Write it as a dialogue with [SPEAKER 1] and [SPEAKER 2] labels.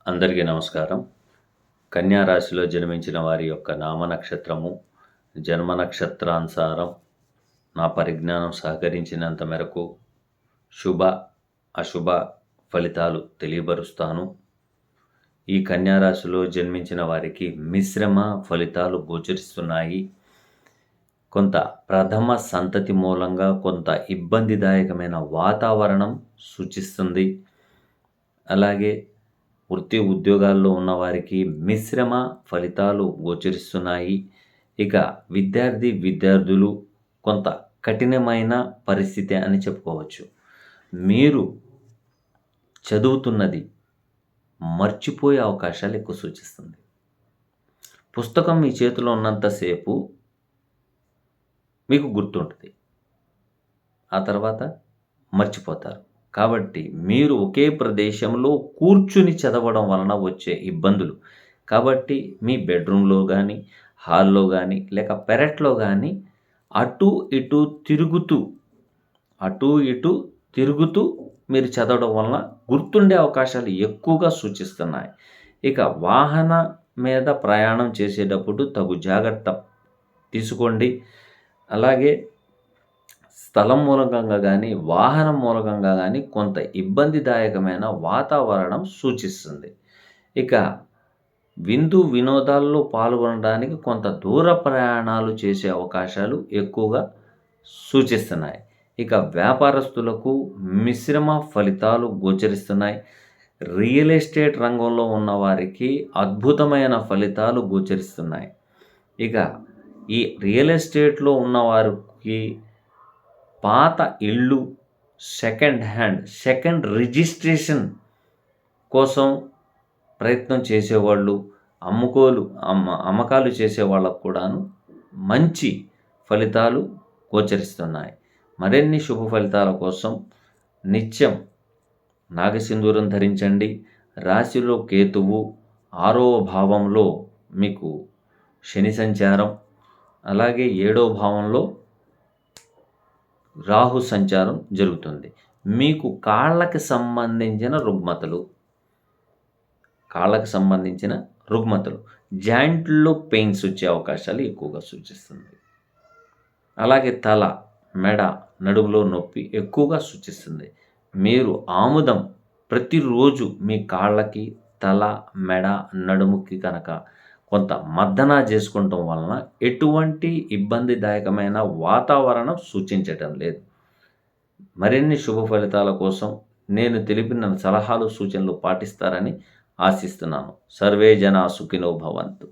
[SPEAKER 1] అందరికీ నమస్కారం. కన్యా రాశిలో జన్మించిన వారి యొక్క నామ నక్షత్రము, జన్మ నక్షత్రానుసారం నా పరిజ్ఞానం సహకరించినంత మేరకు శుభ, అశుభ ఫలితాలు తెలియబరుస్తాను. ఈ కన్యా రాశిలో జన్మించిన వారికి మిశ్రమ ఫలితాలు గోచరిస్తున్నాయి. కొంత ప్రథమ సంతతి మూలంగా కొంత ఇబ్బందిదాయకమైన వాతావరణం సూచిస్తుంది. అలాగే వృత్తి ఉద్యోగాల్లో ఉన్నవారికి మిశ్రమ ఫలితాలు గోచరిస్తున్నాయి. ఇక విద్యార్థులు కొంత కఠినమైన పరిస్థితి అని చెప్పుకోవచ్చు. మీరు చదువుతున్నది మర్చిపోయే అవకాశాలు ఎక్కువ సూచిస్తుంది. పుస్తకం మీ చేతిలో ఉన్నంతసేపు మీకు గుర్తుంటుంది, ఆ తర్వాత మర్చిపోతారు. కాబట్టి మీరు ఒకే ప్రదేశంలో కూర్చుని చదవడం వలన వచ్చే ఇబ్బందులు, కాబట్టి మీ బెడ్రూమ్లో కానీ, హాల్లో కానీ, లేక పెరట్లో కానీ అటు ఇటు తిరుగుతూ మీరు చదవడం వలన గుర్తుండే అవకాశాలు ఎక్కువగా సూచిస్తున్నాయి. ఇక వాహన మీద ప్రయాణం చేసేటప్పుడు తగు జాగ్రత్త తీసుకోండి. అలాగే స్థలం మూలకంగా కానీ, వాహనం మూలకంగా కానీ కొంత ఇబ్బందిదాయకమైన వాతావరణం సూచిస్తుంది. ఇక వినోదాల్లో పాల్గొనడానికి కొంత దూర ప్రయాణాలు చేసే అవకాశాలు ఎక్కువగా సూచిస్తున్నాయి. ఇక వ్యాపారస్తులకు మిశ్రమ ఫలితాలు గోచరిస్తున్నాయి. రియల్ ఎస్టేట్ రంగంలో ఉన్నవారికి అద్భుతమైన ఫలితాలు గోచరిస్తున్నాయి. ఇక ఈ రియల్ ఎస్టేట్లో ఉన్నవారికి పాత ఇళ్ళు, సెకండ్ రిజిస్ట్రేషన్ కోసం ప్రయత్నం చేసేవాళ్ళు, అమ్మకాలు చేసే వాళ్ళకు కూడాను మంచి ఫలితాలు గోచరిస్తున్నాయి. మరిన్ని శుభ ఫలితాల కోసం నిత్యం నాగసింధూరం ధరించండి. రాశిలో కేతువు, 6వ భావంలో మీకు శని సంచారం, అలాగే 7వ భావంలో రాహు సంచారం జరుగుతుంది. మీకు కాళ్ళకి సంబంధించిన రుగ్మతలు, జాయింట్లో పెయిన్స్ వచ్చే అవకాశాలు ఎక్కువగా సూచిస్తుంది. అలాగే తల, మెడ, నడుములో నొప్పి ఎక్కువగా సూచిస్తుంది. మీరు ఆముదం ప్రతిరోజు మీ కాళ్ళకి, తల, మెడ, నడుముకి కనుక కొంత మర్దన చేసుకోవటం వలన ఎటువంటి ఇబ్బందిదాయకమైన వాతావరణం సూచించటం లేదు. మరిన్ని శుభ ఫలితాల కోసం నేను తెలిపిన సలహాలు, సూచనలు పాటిస్తారని ఆశిస్తున్నాను. సర్వే జనా సుఖినో భవంతు.